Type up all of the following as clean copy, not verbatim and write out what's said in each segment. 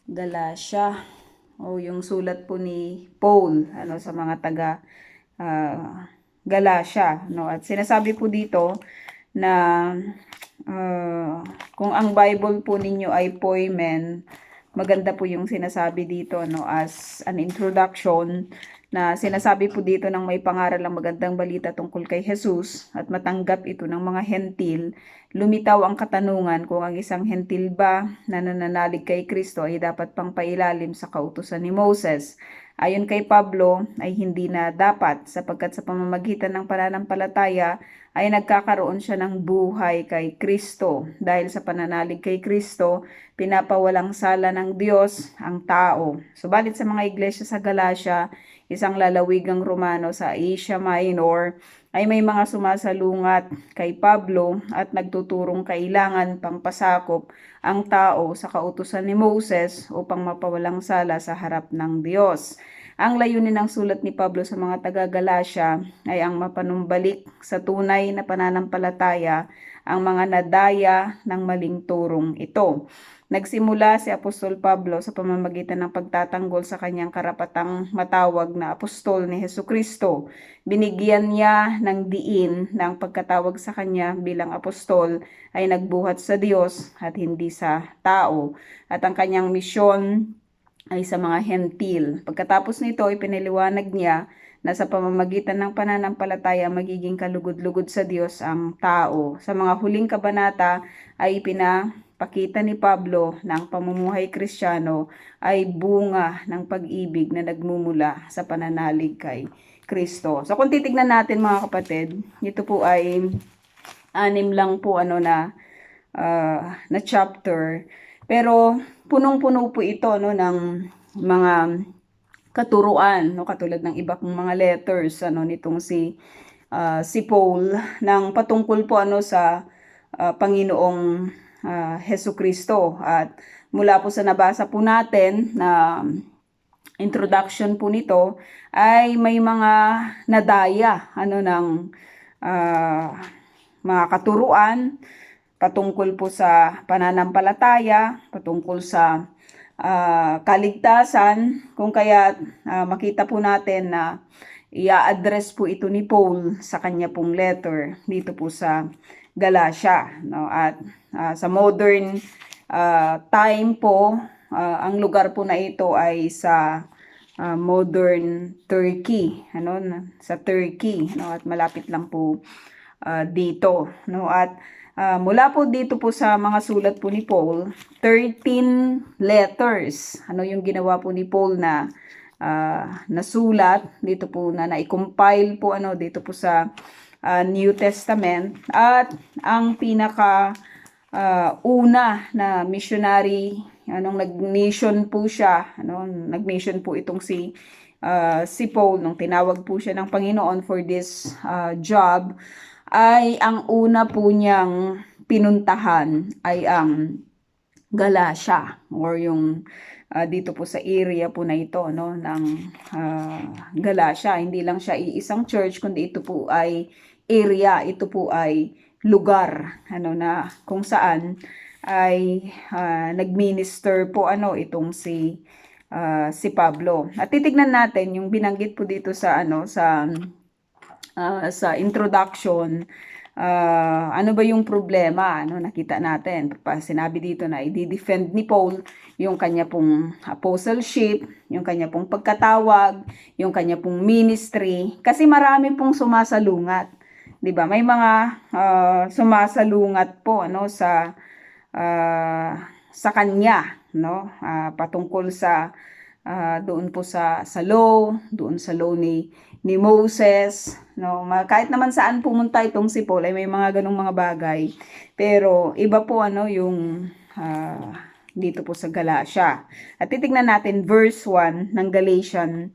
Galatia o yung sulat po ni Paul sa mga taga Galatia, no? At sinasabi po dito na kung ang Bible po ninyo ay Poimen, maganda po yung sinasabi dito, no, as an introduction, na sinasabi po dito ng may pangaral ang magandang balita tungkol kay Jesus at matanggap ito ng mga hentil. Lumitaw ang katanungan kung ang isang hentil ba na nananalig kay Kristo ay dapat pang pailalim sa kautusan ni Moses. Ayon kay Pablo ay hindi na dapat, sapagkat sa pamamagitan ng pananampalataya ay nagkakaroon siya ng buhay kay Kristo. Dahil sa pananalig kay Kristo, pinapawalang sala ng Diyos ang tao. Subalit sa mga iglesia sa Galatia, isang lalawigang Romano sa Asia Minor, ay may mga sumasalungat kay Pablo at nagtuturong kailangan pang pasakop ang tao sa kautusan ni Moses upang mapawalang sala sa harap ng Diyos. Ang layunin ng sulat ni Pablo sa mga taga-Galacia ay ang mapanumbalik sa tunay na pananampalataya ang mga nadaya ng maling turong ito. Nagsimula si Apostol Pablo sa pamamagitan ng pagtatanggol sa kanyang karapatang matawag na apostol ni Hesukristo. Binigyan niya ng diin na ang pagkatawag sa kanya bilang apostol ay nagbuhat sa Diyos at hindi sa tao. At ang kanyang misyon ay sa mga hentil. Pagkatapos nito, ipinaliwanag niya na sa pamamagitan ng pananampalataya magiging kalugod-lugod sa Diyos ang tao. Sa mga huling kabanata ay pinapakita ni Pablo na ang pamumuhay Kristiyano ay bunga ng pag-ibig na nagmumula sa pananalig kay Kristo. So kung titignan natin mga kapatid, ito po ay 6 lang po na chapter. Pero punong-puno po ito ng mga katuruan, no, katulad ng iba kong mga letters nitong si Paul ng patungkol po sa Panginoong Hesukristo. At mula po sa nabasa po natin na introduction po nito ay may mga nadaya ng mga katuruan patungkol po sa pananampalataya, patungkol sa kaligtasan, kung kaya makita po natin na i-address po ito ni Paul sa kanya pong letter dito po sa Galatia, no? At sa modern time po, ang lugar po na ito ay sa modern Turkey, sa Turkey, no? At malapit lang po dito, no? At mula po dito po sa mga sulat po ni Paul, 13 letters. Yung ginawa po ni Paul na nasulat dito po na na-compile po dito po sa New Testament. At ang pinaka una na missionary, nag-mission po siya, nag-mission po itong si Paul nung tinawag po siya ng Panginoon for this job, ay ang una po niyang pinuntahan ay ang Galatia, or yung dito po sa area po na ito ng Galatia. Hindi lang siya iisang church, kundi ito po ay area, ito po ay lugar na kung saan ay nagminister po itong si Pablo. At titignan natin yung binanggit po dito sa sa introduction, ano ba yung problema, nakita natin. Sinabi dito na i-defend ni Paul yung kanya pong apostleship, yung kanya pong pagkatawag, yung kanya pong ministry, kasi marami pong sumasalungat. 'Di ba? May mga sumasalungat po sa kanya, patungkol sa doon po sa law, doon sa law ni Moses, kahit naman saan pumunta itong si Paul ay may mga ganung mga bagay. Pero iba po yung dito po sa Galatia. At titingnan natin verse 1 ng Galatians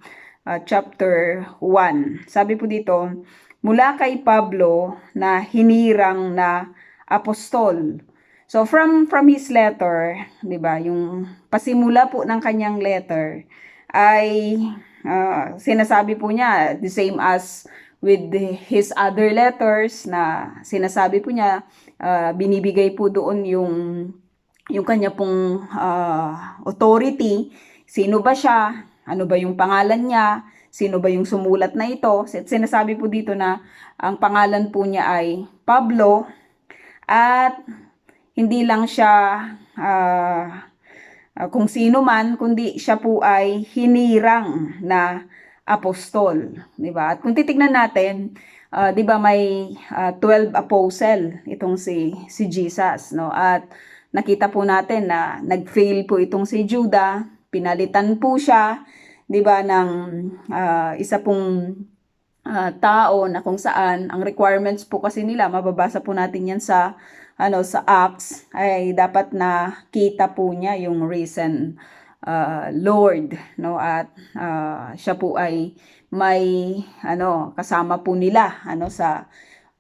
chapter 1. Sabi po dito, mula kay Pablo na hinirang na apostol. So from his letter, 'di ba, yung pasimula po ng kanyang letter ay sinasabi po niya the same as with his other letters, na sinasabi po niya binibigay po doon yung kanya pong authority, sino ba siya, ano ba yung pangalan niya, sino ba yung sumulat na ito. Sinasabi po dito na ang pangalan po niya ay Pablo, at hindi lang siya kung sino man, kundi siya po ay hinirang na apostol, 'di ba? At kung titignan natin, 'di ba may 12 apostle itong si Jesus, no? At nakita po natin na nag-fail po itong si Judah, pinalitan po siya, 'di ba, ng isa pong tao na kung saan ang requirements po kasi nila, mababasa po natin yan sa sa Acts, ay dapat na kita po niya yung risen Lord, no? At siya po ay may kasama po nila sa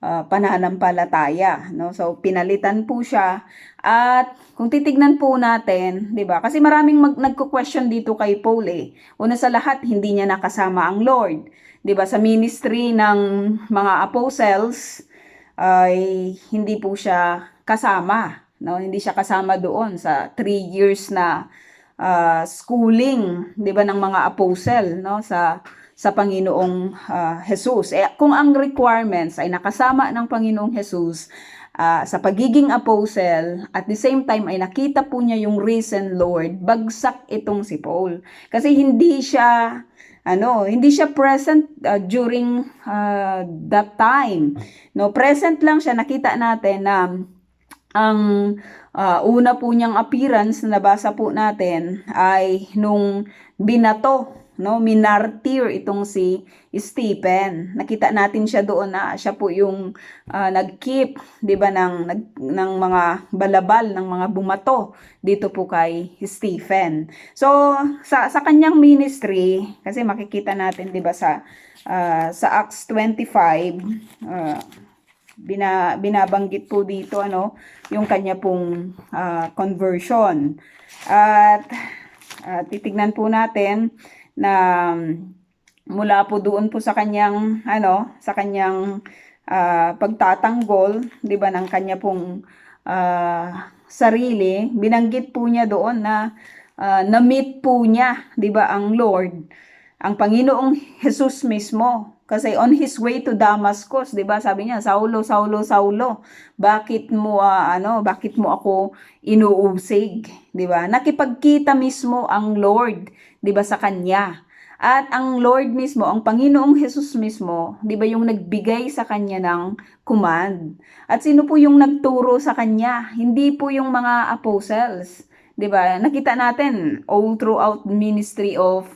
pananampalataya, no? So pinalitan po siya. At kung titignan po natin, 'di ba? Kasi maraming nagko-question dito kay Paul eh. Una sa lahat, hindi niya nakasama ang Lord. 'Di ba? Sa ministry ng mga apostles ay hindi po siya kasama, no? Hindi siya kasama doon sa 3 years na schooling, 'di ba, ng mga apostle, no? Sa Panginoong Jesus. Kung ang requirements ay nakasama ng Panginoong Jesus sa pagiging apostle, at the same time ay nakita po niya yung risen Lord, bagsak itong si Paul. Kasi hindi siya present during that time. No, present lang siya. Nakita natin na ang una po niyang appearance na nabasa po natin ay nung binato, no, minartir itong si Stephen. Nakita natin siya doon na siya po yung nag-keep, 'di ba, ng mga balabal, ng mga bumato dito po kay Stephen. So sa kanyang ministry, kasi makikita natin, 'di ba, sa Acts 25, binabanggit po dito yung kanya pong conversion. At titignan po natin na mula po doon po sa kanyang pagtatanggol, 'di ba, ng kanya pong sarili, binanggit po niya doon na na-meet po niya, 'di ba, ang Lord, ang Panginoong Jesus mismo. Kasi on his way to Damascus, 'di ba, sabi niya, Saulo, Saulo, Saulo, bakit mo ako inuusig, 'di ba? Nakipagkita mismo ang Lord, 'di ba, sa kanya. At ang Lord mismo, ang Panginoong Jesus mismo, 'di ba, yung nagbigay sa kanya ng command. At sino po yung nagturo sa kanya? Hindi po yung mga apostles, 'di ba? Nakita natin all throughout ministry of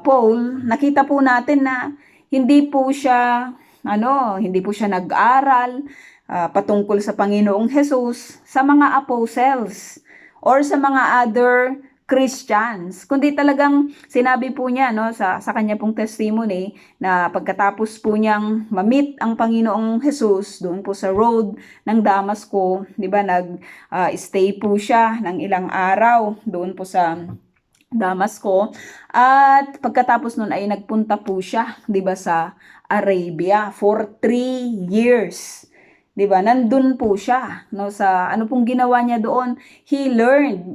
Paul, nakita po natin na hindi po siya nag-aral patungkol sa Panginoong Jesus sa mga apostles or sa mga other Christians, kundi talagang sinabi po niya sa kanya pong testimony na pagkatapos po niyang ma-meet ang Panginoong Jesus doon po sa road ng Damasco, 'di ba, stay po siya ng ilang araw doon po sa Damasco, at pagkatapos nun ay nagpunta po siya, 'di ba, sa Arabia for 3 years. 'Di ba? Nandun po siya, sa ano pong ginawa niya doon. He learned.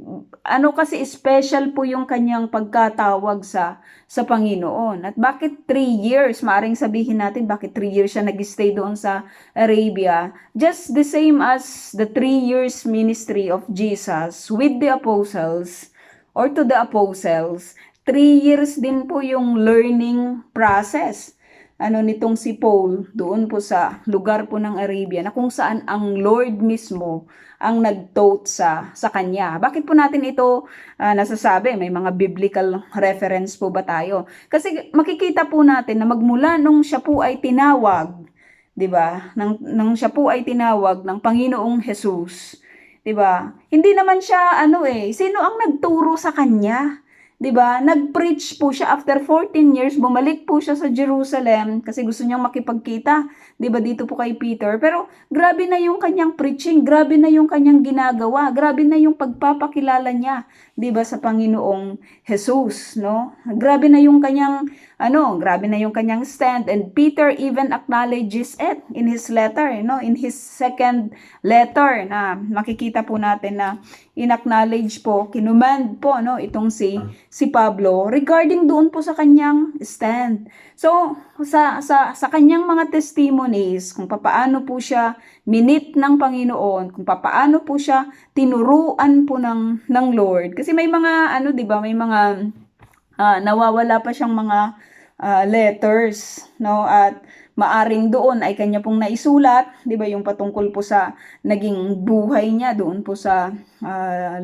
Kasi special po yung kanyang pagkatawag sa Panginoon. At bakit 3 years? Maaring sabihin natin bakit 3 years siya nag-stay doon sa Arabia. Just the same as the 3 years ministry of Jesus with the apostles, or to the apostles, 3 years din po yung learning process nitong si Paul doon po sa lugar po ng Arabia, na kung saan ang Lord mismo ang nag-taught sa kanya. Bakit po natin ito nasasabi? May mga biblical reference po ba tayo? Kasi makikita po natin na magmula nung siya po ay tinawag, 'di ba? Nang siya po ay tinawag ng Panginoong Jesus, 'di ba? Hindi naman siya sino ang nagturo sa kanya? 'Di ba? Nag-preach po siya after 14 years, bumalik po siya sa Jerusalem kasi gusto niyang makipagkita 'di ba, dito po kay Peter. Pero grabe na yung kanyang preaching, grabe na yung kanyang ginagawa, grabe na yung pagpapakilala niya, 'di ba, sa Panginoong Jesus, no? Grabe na yung kanyang grabe na yung kanyang stand, and Peter even acknowledges it in his letter, in his second letter, na makikita po natin na in-acknowledge po, kinumand po, itong si Pablo regarding doon po sa kanyang stand. So, sa kanyang mga testimonies, kung papaano po siya minit ng Panginoon, kung papaano po siya tinuruan po ng Lord. Kasi may mga, 'di ba, may mga nawawala pa siyang mga letters, no? At maaring doon ay kanya pong naisulat, 'di ba, yung patungkol po sa naging buhay niya doon po sa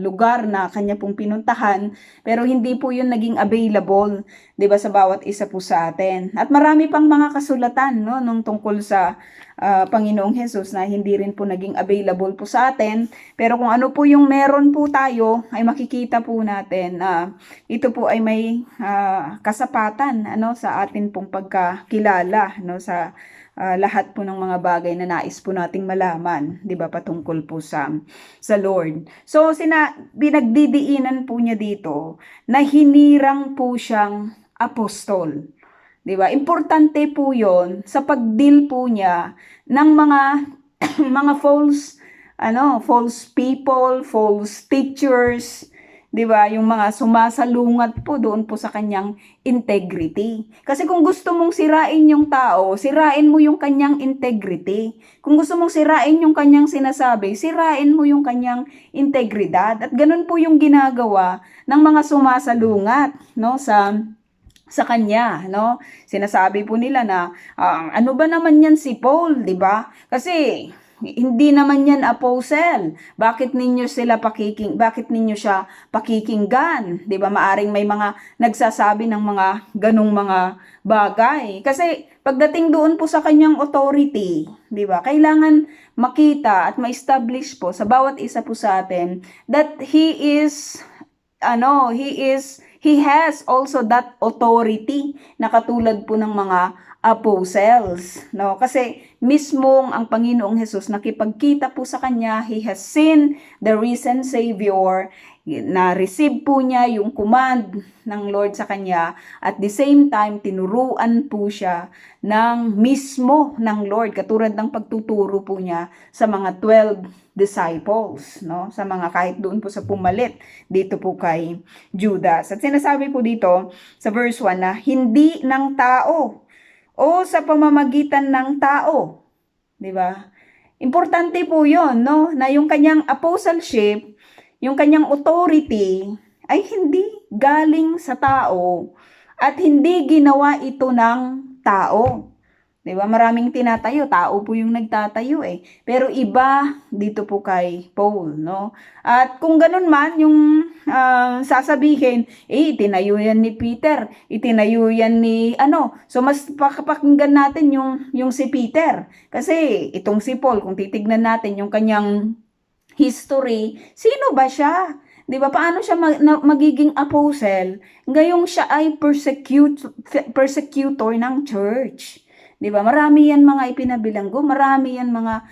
lugar na kanya pong pinuntahan, pero hindi po yun naging available, 'di ba, sa bawat isa po sa atin. At marami pang mga kasulatan, no, nung tungkol sa Panginoong Hesus na hindi rin po naging available po sa atin. Pero kung ano po yung meron po tayo, ay makikita po natin na ito po ay may kasapatan sa atin pong pagkakilala, sa lahat po ng mga bagay na nais po nating malaman, 'di ba, patungkol po sa Lord. So binagdidiinan po niya dito na hinirang po siyang apostol. 'Di ba? Importante po 'yon sa pagdeal po niya ng mga mga false people, false teachers, 'di ba? Yung mga sumasalungat po doon po sa kanyang integrity. Kasi kung gusto mong sirain yung tao, sirain mo yung kanyang integrity. Kung gusto mong sirain yung kanyang sinasabi, sirain mo yung kanyang integridad. At ganun po yung ginagawa ng mga sumasalungat, sa kanya, Sinasabi po nila na ano ba naman yan si Paul, 'di ba? Kasi hindi naman yan apostle. Bakit ninyo siya pakikinggan? 'Di ba? Maaring may mga nagsasabi ng mga ganung mga bagay. Kasi pagdating doon po sa kanyang authority, 'di ba? Kailangan makita at ma-establish po sa bawat isa po sa atin that he has also that authority na katulad po ng mga apostles, Kasi mismong ang Panginoong Hesus nakipagkita po sa kanya, he has seen the risen Savior, na-receive po niya yung command ng Lord sa kanya, at the same time, tinuruan po siya mismo ng Lord, katulad ng pagtuturo po niya sa mga 12 disciples, sa mga kahit doon po sa pumalit dito po kay Judas. At sinasabi po dito sa verse 1 na hindi ng tao o sa pamamagitan ng tao, 'di ba? Importante po 'yon, na yung kanyang apostleship, yung kanyang authority ay hindi galing sa tao at hindi ginawa ito ng tao. 'Di ba? Maraming tinatayo, tao po yung nagtatayo Pero iba dito po kay Paul, At kung ganun man yung sasabihin, itinayo yan ni Peter, itinayo yan ni So mas pakapakinggan natin yung si Peter. Kasi itong si Paul, kung titignan natin yung kanyang history, sino ba siya? 'Di ba? Paano siya magiging apostle ngayong siya ay persecutor ng church? 'Di ba? Marami yan mga ipinabilanggo, marami yan mga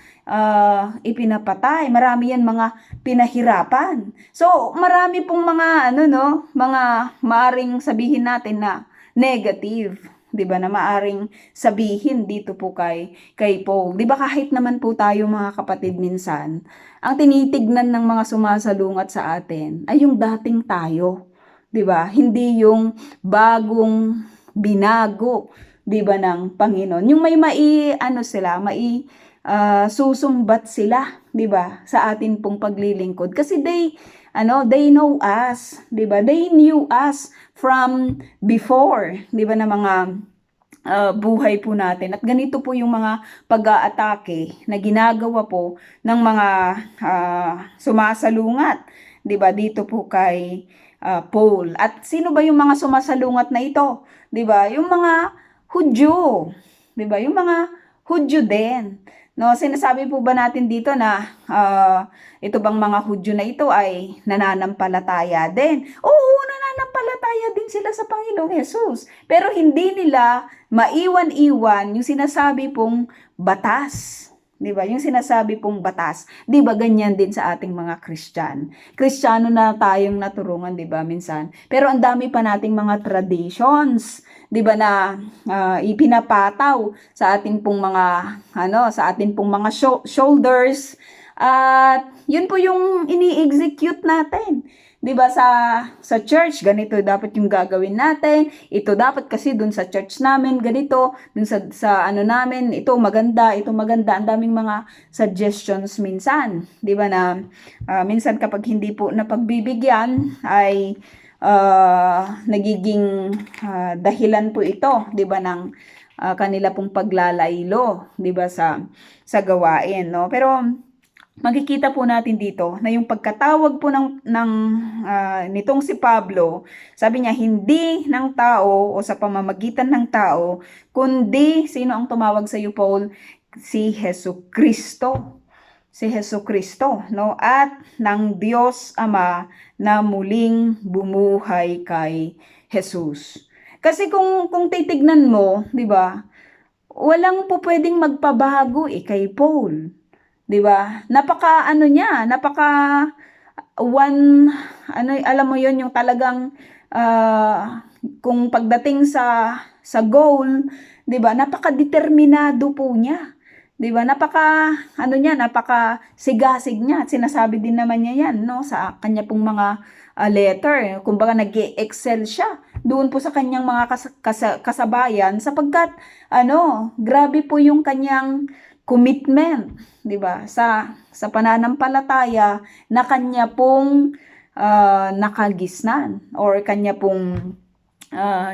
ipinapatay, marami yan mga pinahirapan. So, marami pong mga mga maaring sabihin natin na negative, 'di ba? Na maaring sabihin dito po kay Paul. 'Di ba, kahit naman po tayo mga kapatid minsan, ang tinitignan ng mga sumasalungat sa atin ay yung dating tayo, 'di ba? Hindi yung bagong binago, 'di ba, ng Panginoon. Yung may susumbat sila, 'di ba, sa atin pong paglilingkod. Kasi they know us, 'di ba? They knew us from before, 'di ba, na mga buhay po natin. At ganito po yung mga pag-aatake na ginagawa po ng mga sumasalungat, 'di ba, dito po kay Paul. At sino ba yung mga sumasalungat na ito? 'Di ba? Yung mga Hudyo, 'di ba? Yung mga Hudyo din. Sinasabi po ba natin dito na ito bang mga Hudyo na ito ay nananampalataya din? Oo, nananampalataya mananampalataya din sila sa Panginoong Hesus. Pero hindi nila maiwan-iwan yung sinasabi pong batas. 'Di ba? Yung sinasabi pong batas. 'Di ba ganyan din sa ating mga Kristiyano? Kristiyano na tayong naturungan, 'di ba, minsan. Pero ang dami pa nating mga traditions, 'di ba, na ipinapataw sa ating pong mga sa ating pong mga shoulders. At yun po yung ini-execute natin. 'Di ba, sa church ganito dapat yung gagawin natin. Ito dapat kasi dun sa church namin ganito, dun sa ano namin, ito maganda, ito maganda. Ang daming mga suggestions minsan, 'di ba, na minsan kapag hindi po napagbibigyan ay nagiging dahilan po ito, 'di ba, ng kanila pong paglalaylo, 'di ba, sa gawain, no? Pero makikita po natin dito na yung pagkatawag po nitong si Pablo, sabi niya hindi ng tao o sa pamamagitan ng tao, kundi sino ang tumawag sa iyo, Paul? Si Jesucristo. Si Jesucristo, no? At ng Diyos Ama na muling bumuhay kay Jesus. Kasi kung titignan mo, 'di ba? Walang po pwedeng magpabago kay Paul. 'Di ba? Napaka alam mo 'yon, yung talagang kung pagdating sa goal, 'di ba? Napaka-determinado po niya. 'Di ba? Napaka sigasig niya. At sinasabi din naman niya 'yan, no, sa kanya pong mga letter. Kumbaga nag-excel siya doon po sa kanyang mga kasabayan sapagkat grabe po yung kanyang commitment, 'di ba? Sa pananampalataya na kanya pong nakagisnan, or kanya pong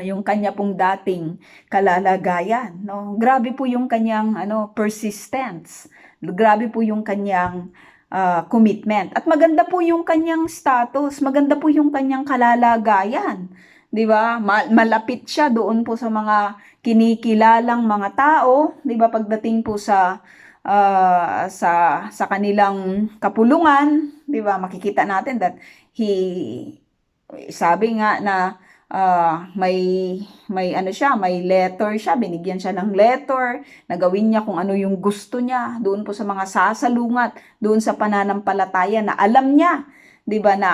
yung kanya pong dating kalalagayan, no? Grabe po yung kanyang persistence. Grabe po yung kanyang commitment. At maganda po yung kanyang status, maganda po yung kanyang kalalagayan. 'Di ba? Malapit siya doon po sa mga kinikilalang mga tao, 'di ba? Pagdating po sa kanilang kapulungan, 'di ba? Makikita natin that sabi nga na may letter siya, binigyan siya ng letter, nagawin niya kung ano yung gusto niya doon po sa mga sasalungat, doon sa pananampalataya na alam niya, 'di ba, na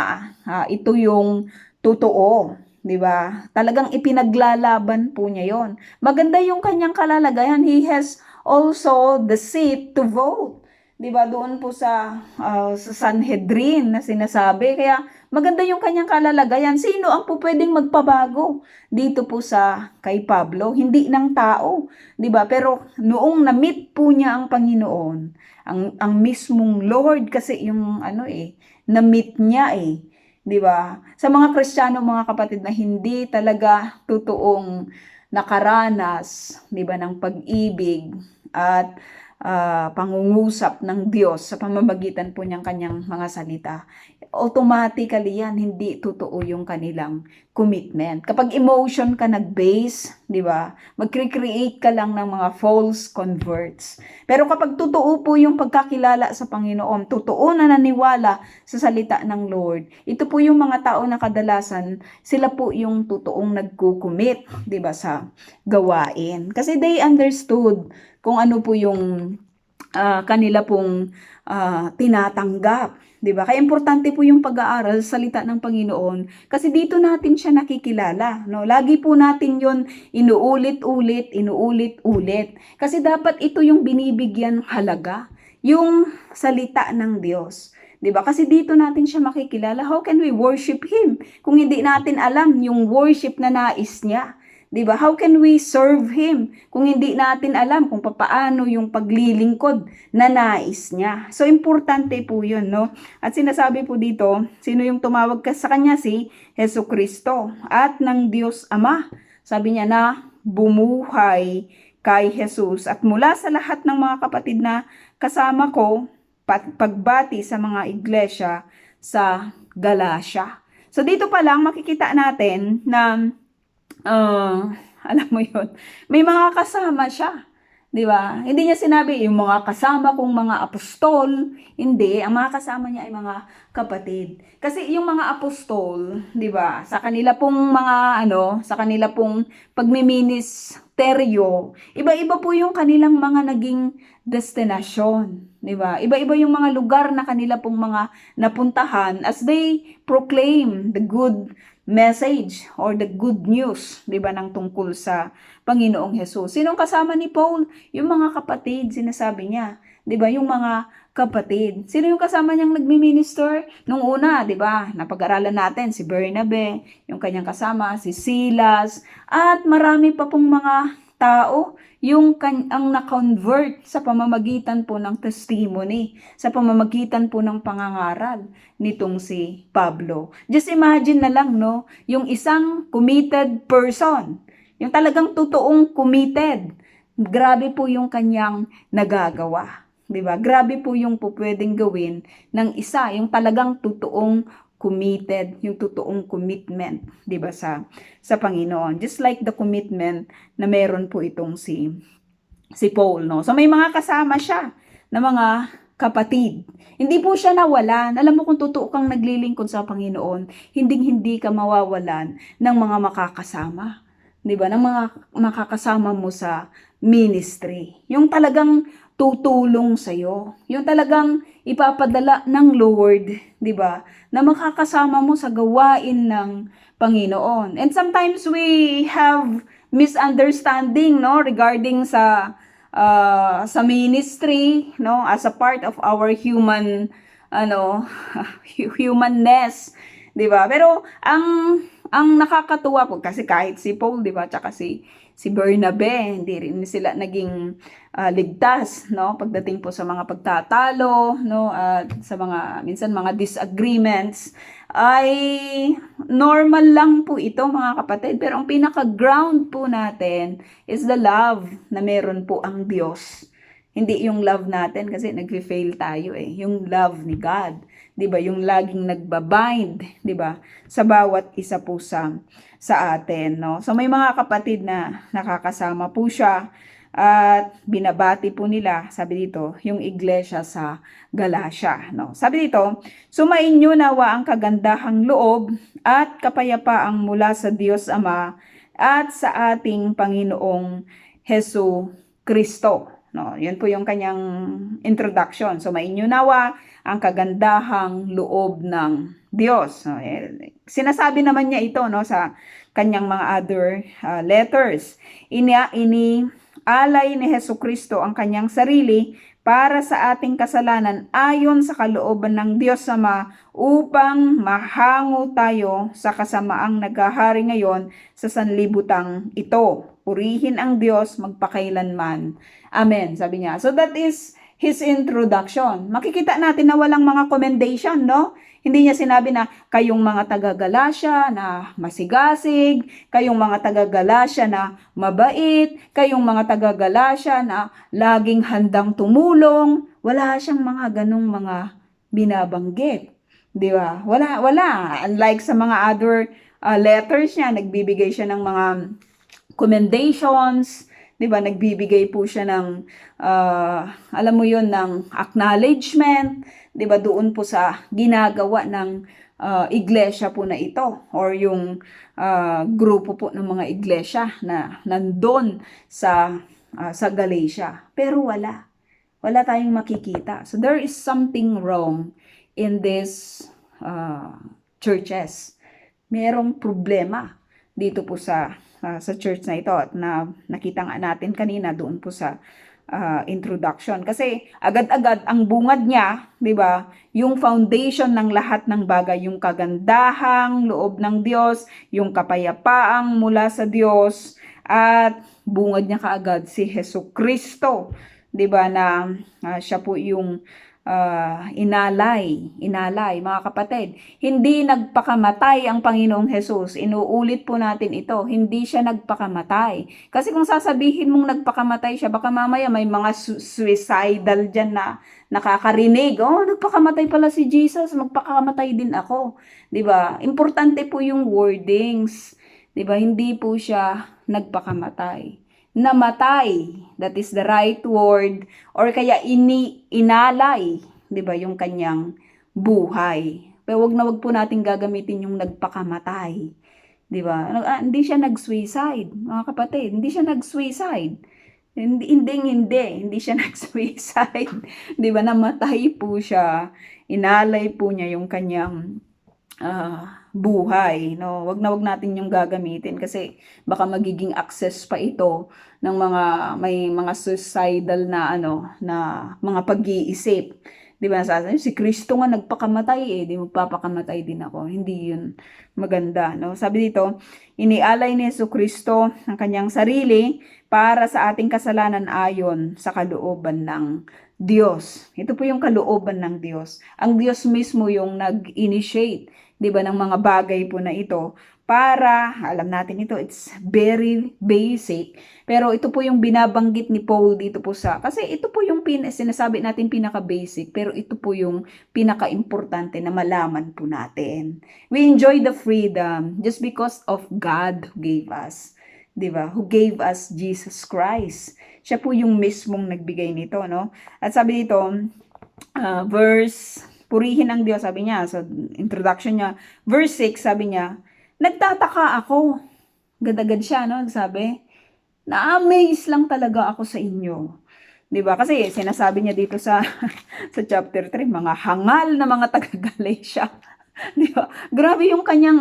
ito yung totoo, 'di ba? Talagang ipinaglalaban po niya 'yon. Maganda yung kanyang kalalagayan. He has also the seat to vote. 'Di ba, doon po sa Sanhedrin na sinasabi. Kaya maganda yung kanyang kalalagayan. Sino ang po pwedeng magpabago dito po kay Pablo? Hindi ng tao, 'di ba? Pero noong na-meet po niya ang Panginoon, ang mismong Lord kasi yung na-meet niya 'di ba? Sa mga Kristiyano, mga kapatid, na hindi talaga totoong nakaranas, 'di ba, ng pag-ibig at pangungusap ng Diyos sa pamamagitan po niyang kanyang mga salita, automatically yan, hindi totoo yung kanilang commitment. Kapag emotion ka nag-base, 'di ba? Magcre-create ka lang ng mga false converts. Pero kapag totoo po yung pagkakilala sa Panginoon, totoo na naniwala sa salita ng Lord, ito po yung mga tao na kadalasan sila po yung totoong nagko-commit, 'di ba, sa gawain. Kasi they understood kung ano po yung kanila pong tinatanggap, 'di ba? Kaya importante po yung pag-aaral sa salita ng Panginoon kasi dito natin siya nakikilala, no? Lagi po natin 'yon inuulit-ulit. Kasi dapat ito yung binibigyan halaga, yung salita ng Diyos. 'Di ba? Kasi dito natin siya makikilala. How can we worship Him kung hindi natin alam yung worship na nais niya? 'Di ba? How can we serve Him kung hindi natin alam kung paano yung paglilingkod na nais niya? So, importante po yun, no? At sinasabi po dito, sino yung tumawag sa kanya? Si Jesucristo at ng Diyos Ama. Sabi niya na bumuhay kay Jesus. At mula sa lahat ng mga kapatid na kasama ko, pagbati sa mga iglesia sa Galacia. So, dito pa lang makikita natin na alam mo yun, may mga kasama siya, 'di ba? Hindi niya sinabi yung mga kasama kong mga apostol, hindi. Ang mga kasama niya ay mga kapatid. Kasi yung mga apostol, 'di ba? Sa kanila pong mga sa kanila pong pagmiministeryo, iba-iba po yung kanilang mga naging destinasyon, 'di ba? Iba-iba yung mga lugar na kanila pong mga napuntahan as they proclaim the good message or the good news, 'di ba, ng tungkol sa Panginoong Hesus. Sinong kasama ni Paul? Yung mga kapatid, sinasabi niya, 'di ba? Yung mga kapatid. Sino yung kasama niyang nagmi-minister? Nung una, 'di ba? Napag-aralan natin si Bernabe, yung kanyang kasama, si Silas, at marami pa pong mga tao yung ang na-convert sa pamamagitan po ng testimony, sa pamamagitan po ng pangangaral nitong si Pablo. Just imagine na lang, no? Yung isang committed person, yung talagang totoong committed. Grabe po yung kanyang nagagawa. 'Di ba? Grabe po yung pwedeng gawin ng isa, yung talagang totoong committed, yung totoong commitment, 'di ba, sa Panginoon. Just like the commitment na meron po itong si Paul, no. So may mga kasama siya na mga kapatid. Hindi po siya nawalan. Alam mo, kung totoo kang naglilingkod sa Panginoon, hindi ka mawawalan ng mga makakasama. 'Di ba? Ng mga makakasama mo sa ministry. Yung talagang tutulong sa iyo. Yung talagang ipapadala ng Lord, 'di ba? Na makakasama mo sa gawain ng Panginoon. And sometimes we have misunderstanding, no, regarding sa ministry, no, as a part of our human humanness, 'di ba? Pero ang nakakatuwa po kasi kahit si Paul, 'di ba, tsaka si Bernabe, hindi rin sila naging ligtas, no, pagdating po sa mga pagtatalo, no, at sa mga minsan mga disagreements, ay normal lang po ito, mga kapatid. Pero ang pinaka-ground po natin is the love na meron po ang Diyos. Hindi yung love natin, kasi nagfi-fail tayo yung love ni God, 'di ba? Yung laging nagbabind, 'di ba? Sa bawat isa po sa atin, no? So may mga kapatid na nakakasama po siya at binabati po nila, sabi dito, yung iglesia sa Galacia, no? Sabi dito, sumainyo nawa ang kagandahang loob at kapayapaang mula sa Diyos Ama at sa ating Panginoong Hesu Kristo. No, yun po yung kanyang introduction. So mainyo nawa ang kagandahang loob ng Diyos. No, sinasabi naman niya ito, no, sa kanyang mga other letters. Inialay ni Hesukristo ang kanyang sarili para sa ating kasalanan ayon sa kalooban ng Diyos Ama upang mahango tayo sa kasamaang naghahari ngayon sa sanlibutang ito. Purihin ang Diyos magpakailanman. Amen, sabi niya. So that is his introduction. Makikita natin na walang mga commendation, no? Hindi niya sinabi na kayong mga taga-Galacia na masigasig, kayong mga taga-Galacia na mabait, kayong mga taga-Galacia na laging handang tumulong. Wala siyang mga ganong mga binabanggit. Di ba? Wala. Unlike sa mga other letters niya, nagbibigay siya ng mga commendations, 'di ba? Nagbibigay po siya ng alam mo 'yun, ng acknowledgement, 'di ba, doon po sa ginagawa ng iglesia po na ito, or yung grupo po ng mga iglesia na nandoon sa Galatia. Pero wala tayong makikita. So there is something wrong in these churches. Merong problema dito po sa church na ito, at nakita nga natin kanina doon po sa introduction. Kasi agad-agad ang bungad niya, 'di ba? Yung foundation ng lahat ng bagay, yung kagandahang loob ng Diyos, yung kapayapaang mula sa Diyos, at bungad niya kaagad si Hesukristo, 'di ba, na siya po yung inalay, mga kapatid. Hindi nagpakamatay ang Panginoong Hesus. Inuulit po natin ito. Hindi siya nagpakamatay. Kasi kung sasabihin mong nagpakamatay siya, baka mamaya may mga suicidal dyan na nakakarinig. Oh, nagpakamatay pala si Jesus, magpakamatay din ako. 'Di ba? Importante po yung wordings. 'Di ba? Hindi po siya nagpakamatay. Namatay, that is the right word, or kaya inalay, 'di ba, yung kanyang buhay Pero wag po nating gagamitin yung nagpakamatay. 'Di ba? Hindi siya nag-suicide, mga kapatid. Hindi siya nag-suicide. Hindi siya nag-suicide. 'Di ba? Namatay po siya. Inalay po niya yung kanyang buhay, no? Wag natin yung gagamitin kasi baka magiging access pa ito ng mga may mga suicidal na na mga pag-iisip. 'Di ba? Sasabihin, si Kristo nga nagpakamatay di magpapakamatay din ako. Hindi 'yun maganda, no? Sabi dito, inialay ni Jesucristo ang kanyang sarili para sa ating kasalanan ayon sa kalooban ng Diyos. Ito po yung kalooban ng Diyos. Ang Diyos mismo yung nag-initiate, 'di ba, ng mga bagay po na ito para, alam natin ito, it's very basic, pero ito po yung binabanggit ni Paul dito po kasi ito po yung sinasabi natin pinaka-basic, pero ito po yung pinaka-importante na malaman po natin. We enjoy the freedom just because of God who gave us. 'Di ba? Who gave us Jesus Christ. Siya po yung mismong nagbigay nito, no? At sabi dito, purihin ang Diyos, sabi niya, sa introduction niya, verse 6, sabi niya, nagtataka ako. Gadagad siya, no? Sabi, na-amaze lang talaga ako sa inyo. 'Di ba? Kasi sinasabi niya dito sa sa chapter 3, mga hangal na mga taga-Galatia. 'Di ba? Grabe yung kanyang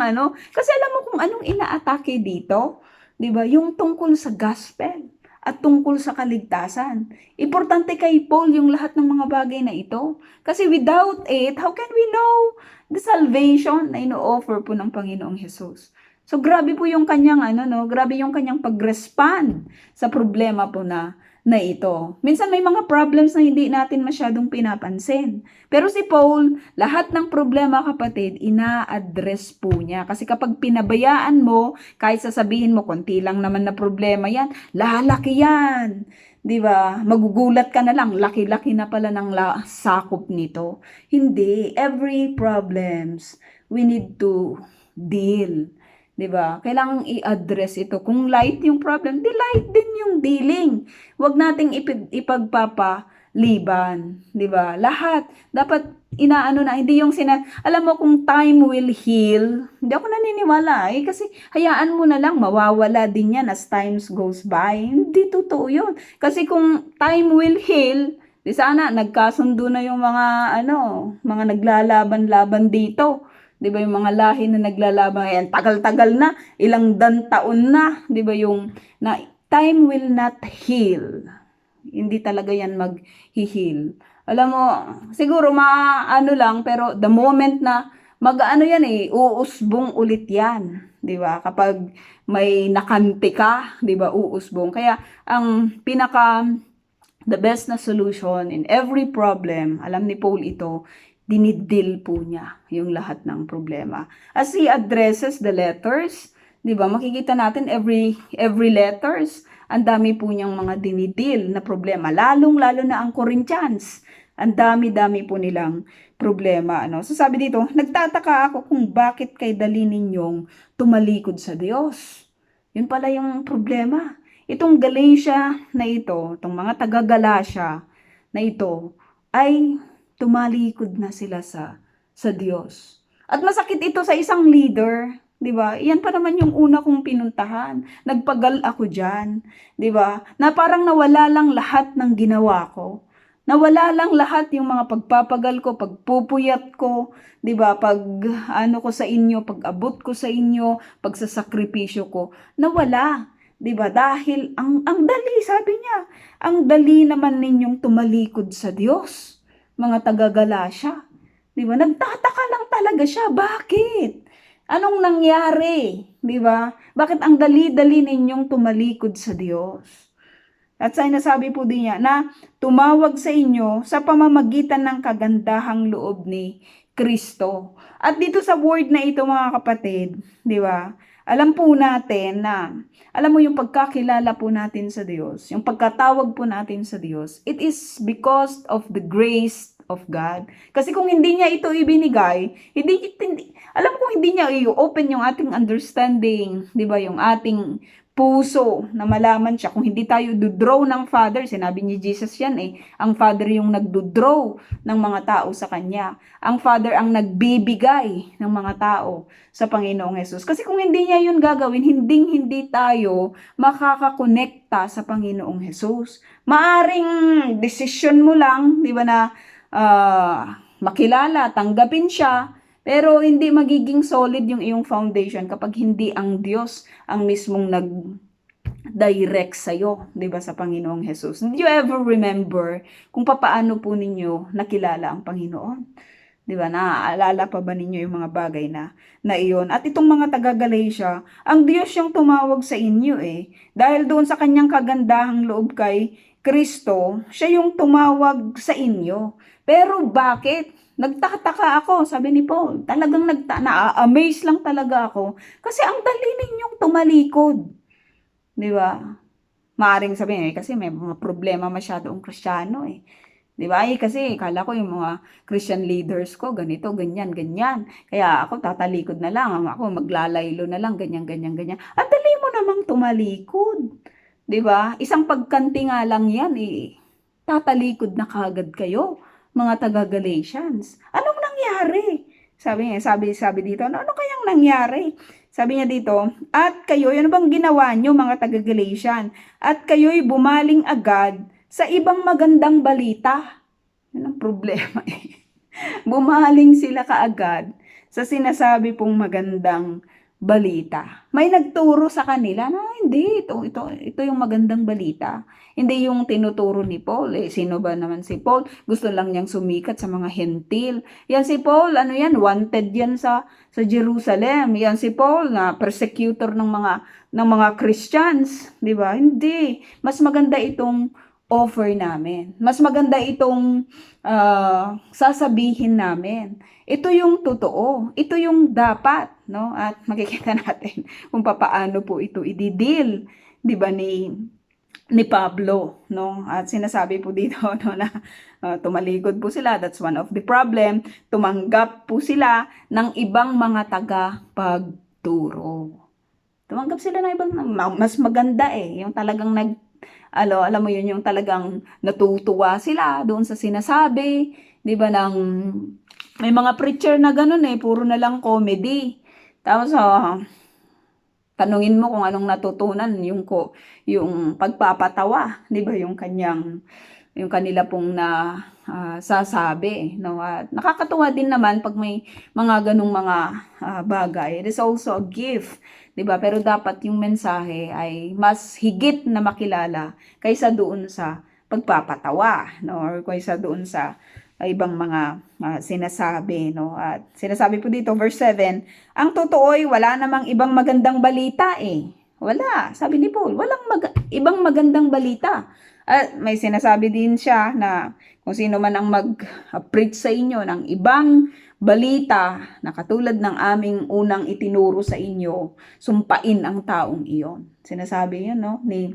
kasi alam mo kung anong inaatake dito? 'Di ba? Yung tungkol sa gospel at tungkol sa kaligtasan. Importante kay Paul yung lahat ng mga bagay na ito. Kasi without it, how can we know the salvation na ino-offer po ng Panginoong Jesus? So grabe po yung kanyang grabe yung kanyang pag-respond sa problema po na ito. Minsan may mga problems na hindi natin masyadong pinapansin. Pero si Paul, lahat ng problema, kapatid, ina-address po niya. Kasi kapag pinabayaan mo, kahit sasabihin mo, konti lang naman na problema yan, lalaki yan. 'Di ba? Magugulat ka na lang, laki-laki na pala ng sakop nito. Hindi. Every problems, we need to deal. 'Di ba? Kailangang i-address ito. Kung light yung problem, di light din yung dealing. Huwag nating ipagpapaliban, 'di ba? Lahat dapat hindi yung alam mo kung time will heal. Hindi ako naniniwala kasi hayaan mo na lang mawawala din yan as times goes by. Hindi totoo 'yun. Kasi kung time will heal, di sana nagkasundo na yung mga mga naglalaban-laban dito. 'Di ba yung mga lahi na naglalaban yan, tagal-tagal na, ilang taon na, 'di ba yung na time will not heal. Hindi talaga yan mag-heal. Alam mo, siguro lang, pero the moment na yan uusbong ulit yan, 'di ba? Kapag may nakanti ka, 'di ba, uusbong. Kaya ang the best na solution in every problem, alam ni Paul ito, dinidil po niya yung lahat ng problema. As he addresses the letters, 'di ba? Makikita natin every letters, ang dami po niyang mga dinidil na problema. Lalong-lalo na ang Corinthians. Ang dami-dami po nilang problema, So sabi dito, nagtataka ako kung bakit kay dali ninyong tumalikod sa Diyos. Yun pala yung problema. Itong Galatia na ito, itong mga taga-Galatia na ito, ay tumalikod na sila sa Diyos. At masakit ito sa isang leader, 'di ba? Iyan pa naman yung una kong pinuntahan. Nagpagal ako diyan, 'di ba? Na parang nawala lang lahat ng ginawa ko. Nawala lang lahat yung mga pagpapagal ko, pagpupuyat ko, 'di ba? Pag ko sa inyo, pag-abot ko sa inyo, pagsasakripisyo ko, nawala. 'Di ba? Dahil ang dali, sabi niya, ang dali naman ninyong tumalikod sa Diyos, mga taga-Galatia. 'Di ba? Nagtataka lang talaga siya. Bakit? Anong nangyari? 'Di ba? Bakit ang dali-dali ninyong tumalikod sa Diyos? At sinasabi po din niya na tumawag sa inyo sa pamamagitan ng kagandahang loob ni Kristo. At dito sa word na ito, mga kapatid, 'di ba? Alam po natin na, alam mo yung pagkakilala po natin sa Diyos, yung pagkatawag po natin sa Diyos, it is because of the grace of God. Kasi kung hindi niya ito ibinigay, alam mo kung hindi niya i-open yung ating understanding, 'di ba, yung ating puso na malaman siya. Kung hindi tayo do-draw ng Father, sinabi ni Jesus yan eh, ang Father yung nagdo-draw ng mga tao sa Kanya. Ang Father ang nagbibigay ng mga tao sa Panginoong Hesus. Kasi kung hindi niya yun gagawin, hindi tayo makakakonekta sa Panginoong Hesus. Maaring desisyon mo lang, di ba na makilala, tanggapin siya, pero hindi magiging solid yung iyong foundation kapag hindi ang Diyos ang mismong nag-direct sa'yo, di ba, sa Panginoong Hesus. Did you ever remember kung papaano po ninyo nakilala ang Panginoon? Di ba, naaalala pa ba ninyo yung mga bagay na iyon? At itong mga taga-Galatia, ang Diyos yung tumawag sa inyo eh. Dahil doon sa kanyang kagandahang loob kay Kristo, siya yung tumawag sa inyo. Pero bakit? Nagtataka ako, sabi ni Paul. Talagang na-amaze lang talaga ako. Kasi ang dali ninyong tumalikod. Di ba? Maaring sabihin kasi may mga problema masyado ang Kristiyano eh. Di ba? Kasi kala ko yung mga Christian leaders ko, ganito, ganyan, ganyan. Kaya ako tatalikod na lang. Ako maglalaylo na lang, ganyan, ganyan, ganyan. At dali mo namang tumalikod. Di ba? Isang pagkanti nga lang yan eh. Tatalikod na kagad kayo, mga taga-Galatians. Anong nangyari? Sabi dito, ano kayang nangyari? Sabi niya dito, at kayo, ano bang ginawa nyo mga taga-Galatian? At kayo'y bumaling agad sa ibang magandang balita. Yan ang problema eh. Bumaling sila kaagad sa sinasabi pong magandang balita. May nagturo sa kanila na hindi, ito yung magandang balita. Hindi yung tinuturo ni Paul. Eh, sino ba naman si Paul? Gusto lang niyang sumikat sa mga hentil. Yan si Paul, ano yan? Wanted yan sa Jerusalem. Yan si Paul na persecutor ng mga Christians, 'di ba? Hindi. Mas maganda itong offer namin. Mas maganda itong sasabihin namin. Ito yung totoo. Ito yung dapat, no? At makikita natin kung paano po ito i-deal, 'di ba, ni Pablo, no? At sinasabi po dito no na tumalikod po sila. That's one of the problem. Tumanggap po sila ng ibang mga tagapagturo. Tumanggap sila ng ibang mas maganda eh, yung talagang alam mo yun, yung talagang natutuwa sila doon sa sinasabi, 'di ba, may mga preacher na ganoon eh, puro na lang comedy. Tapos tanungin mo kung anong natutunan yung pagpapatawa, 'di ba, yung kanila pong sasabi, no? At nakakatuwa din naman pag may mga ganung mga bagay. It is also a gift, 'di ba? Pero dapat yung mensahe ay mas higit na makilala kaysa doon sa pagpapatawa, no? Or kaysa doon sa ibang mga sinasabi, no? At sinasabi po dito verse 7, ang totoo ay wala namang ibang magandang balita eh. Wala, sabi ni Paul, walang ibang magandang balita. At may sinasabi din siya na kung sino man ang mag-preach sa inyo ng ibang balita na katulad ng aming unang itinuro sa inyo, sumpain ang taong iyon. Sinasabi yun, no, ni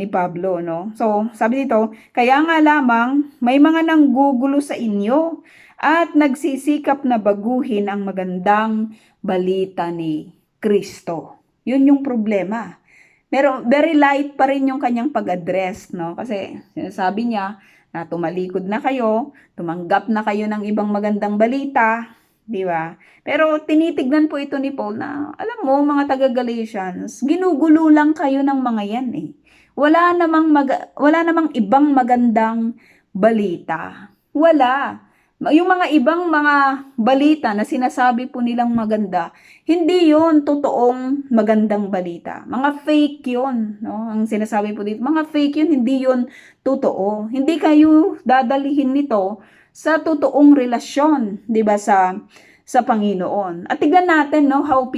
Pablo, no. So, sabi dito, kaya nga lamang may mga nanggugulo sa inyo at nagsisikap na baguhin ang magandang balita ni Kristo. Yun yung problema. Pero very light pa rin yung kanyang pag-address, no? Kasi sinasabi niya na tumalikod na kayo, tumanggap na kayo ng ibang magandang balita, di ba? Pero tinitignan po ito ni Paul na, alam mo, mga taga-Galatians, ginugulo lang kayo ng mga yan eh. Wala namang ibang magandang balita. Wala. Yung mga ibang mga balita na sinasabi po nilang maganda, hindi yon totoong magandang balita. Mga fake yon, no? Ang sinasabi po dito, mga fake yun, hindi yon totoo. Hindi kayo dadalihin nito sa totoong relasyon, 'di ba, sa Panginoon. At tignan natin, no, how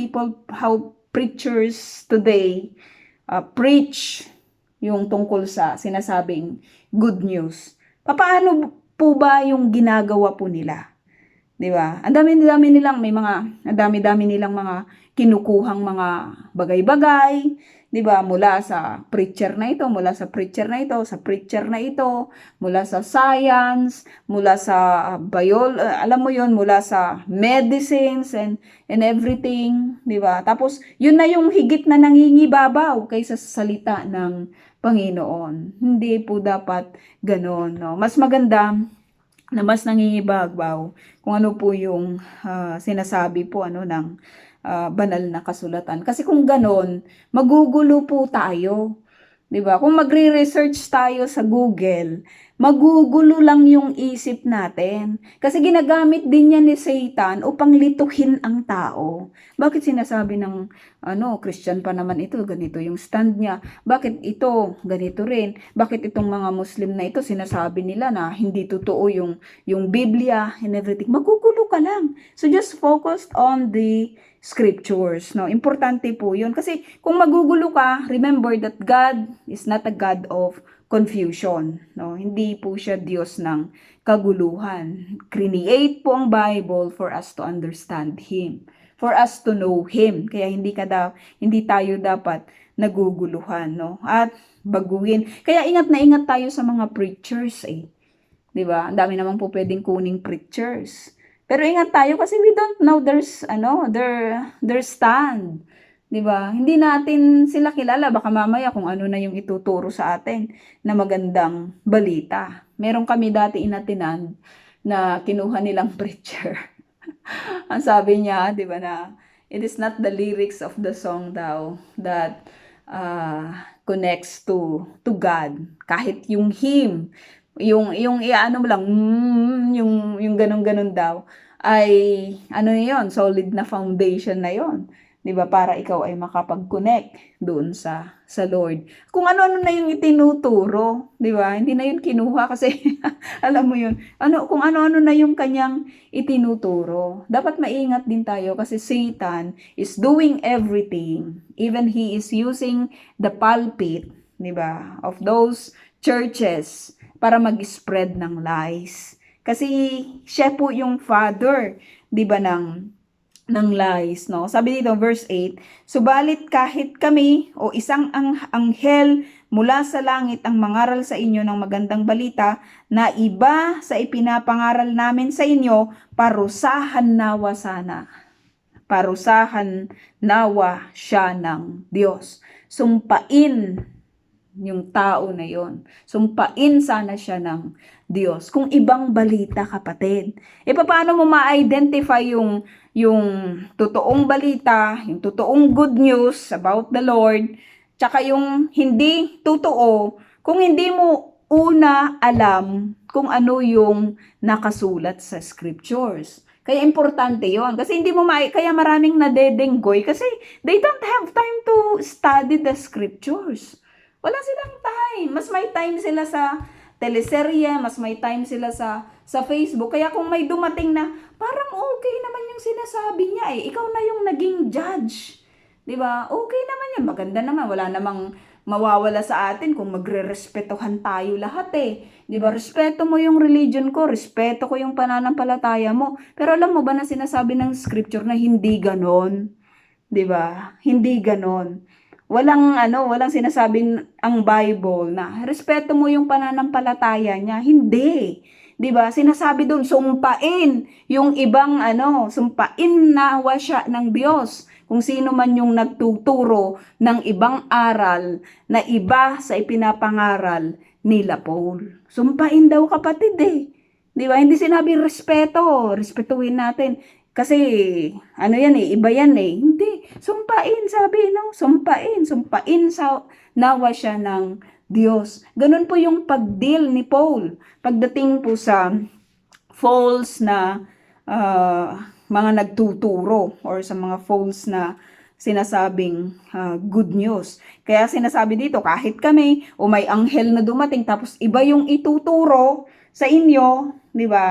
preachers today preach yung tungkol sa sinasabing good news. Paano po ba yung ginagawa po nila? 'Di ba? Ang dami-dami nilang mga kinukuhang mga bagay-bagay, 'Di ba? Mula sa preacher na ito, mula sa preacher na ito, sa preacher na ito, mula sa science, mula sa alam mo 'yon, mula sa medicines and everything, 'di ba? Tapos 'yun na yung higit na nangingibabaw kaysa sa salita ng Panginoon. Hindi po dapat gano'n, no? Mas maganda na mas nangingibabaw kung ano po yung sinasabi po ng banal na kasulatan. Kasi kung ganon, magugulo po tayo. 'Di ba? Kung magre-research tayo sa Google, magugulo lang yung isip natin. Kasi ginagamit din yan ni Satan upang lituhin ang tao. Bakit sinasabi ng Christian pa naman ito, ganito yung stand niya? Bakit ito, ganito rin? Bakit itong mga Muslim na ito, sinasabi nila na hindi totoo yung Biblia and everything? Magugulo ka lang. So just focus on the scriptures, no? Importante po 'yun kasi kung magugulo ka, remember that God is not a God of confusion, no? Hindi po siya Diyos ng kaguluhan. Create po ang Bible for us to understand Him, for us to know Him. Kaya hindi tayo dapat naguguluhan, no? At baguhin. Kaya ingat na ingat tayo sa mga preachers, 'di ba? Ang dami naman po pwedeng kuning preachers. Pero ingat tayo kasi we don't know their stand. 'Di ba? Hindi natin sila kilala, baka mamaya kung ano na yung ituturo sa atin na magandang balita. Meron kami dati inatinan na kinuha nilang preacher. Ang sabi niya, 'di ba, na it is not the lyrics of the song daw that connects to God. Kahit yung hymn, yung iano mo lang, yung ganun-ganun daw, ay ano yon, solid na foundation na yon, 'di ba, para ikaw ay makapag-connect doon sa Lord. Kung ano-ano na yung itinuturo, 'di ba? Hindi na yun kinuha kasi alam mo yun. Kung ano-ano na yung kanyang itinuturo. Dapat maingat din tayo kasi Satan is doing everything. Even he is using the pulpit, 'di ba, of those churches para mag-spread ng lies. Kasi siya po yung father, 'di ba, ng lies, no? Sabi dito verse 8, subalit kahit kami o isang anghel mula sa langit ang mangaral sa inyo ng magandang balita na iba sa ipinapangaral namin sa inyo, parusahan nawa sana. Parusahan nawa siya ng Diyos. Sumpain yung tao na yon. Sumpain sana siya ng Diyos. Kung ibang balita, kapatid. Paano mo ma-identify yung totoong balita, yung totoong good news about the Lord, tsaka yung hindi totoo, kung hindi mo una alam kung ano yung nakasulat sa scriptures. Kaya importante yon. Kasi hindi mo kaya maraming nadedenggoy kasi they don't have time to study the scriptures. Wala silang time. Mas may time sila sa teleserye, mas may time sila sa Facebook. Kaya kung may dumating na parang okay naman yung sinasabi niya ikaw na yung naging judge. 'Di ba? Okay naman yan, maganda naman, wala namang mawawala sa atin kung magrerespetuhan tayo lahat 'Di ba? Respeto mo yung religion ko, respeto ko yung pananampalataya mo. Pero alam mo ba na sinasabi ng scripture na hindi ganon? 'Di ba? Hindi ganon. Walang sinasabing ang Bible na respeto mo yung pananampalataya niya. Hindi. 'Di ba? Sinasabi doon, sumpain yung ibang sumpain nawa siya ng Diyos. Kung sino man yung nagtuturo ng ibang aral na iba sa ipinapangaral nila Paul. Sumpain daw, kapatid 'Di ba? Hindi sinabi respeto. Respetuhin natin. Kasi, yan iba yan Hindi, sumpain, sabi, sumpain sa nawa siya ng Diyos. Ganun po yung pag-deal ni Paul. Pagdating po sa false na mga nagtuturo or sa mga false na sinasabing good news. Kaya sinasabi dito, kahit kami o may anghel na dumating tapos iba yung ituturo sa inyo, 'di ba?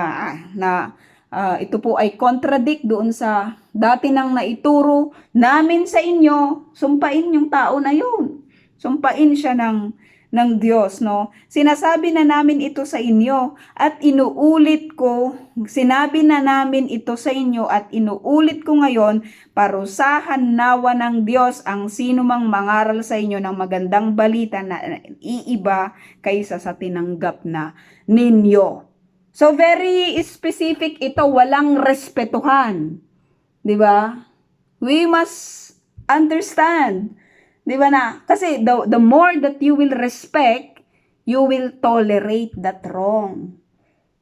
Ito po ay contradict doon sa dati nang naituro namin sa inyo, sumpain yung tao na yun. Sumpain siya ng ng Diyos, no? Sinasabi na namin ito sa inyo at inuulit ko, sinabi na namin ito sa inyo at inuulit ko ngayon, parusahan nawa ng Diyos ang sino mang mangaral sa inyo ng magandang balita na iiba kaysa sa tinanggap na ninyo. So very specific ito, walang respetuhan. 'Di ba? We must understand. 'Di ba na? Kasi the more that you will respect, you will tolerate that wrong.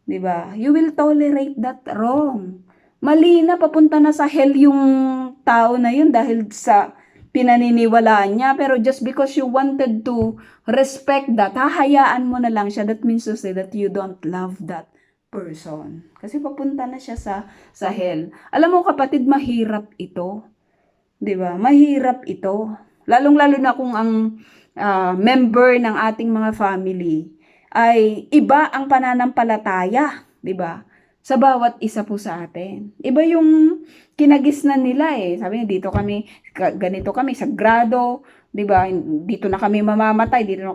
'Di ba? You will tolerate that wrong. Mali na, papunta na sa hell yung tao na yun dahil sa pinaniniwalaan niya. Pero just because you wanted to respect that, hahayaan mo na lang siya. That means to say that you don't love that person. Kasi papunta na siya sa hell. Alam mo kapatid, mahirap ito. 'Di ba? Mahirap ito. Lalong-lalo na kung ang member ng ating mga family ay iba ang pananampalataya, 'di ba? Sa bawat isa po sa atin. Iba yung kinagisnan nila eh. Sabi niya, dito kami, ganito kami, sagrado, 'di ba? Dito na kami mamamatay, dito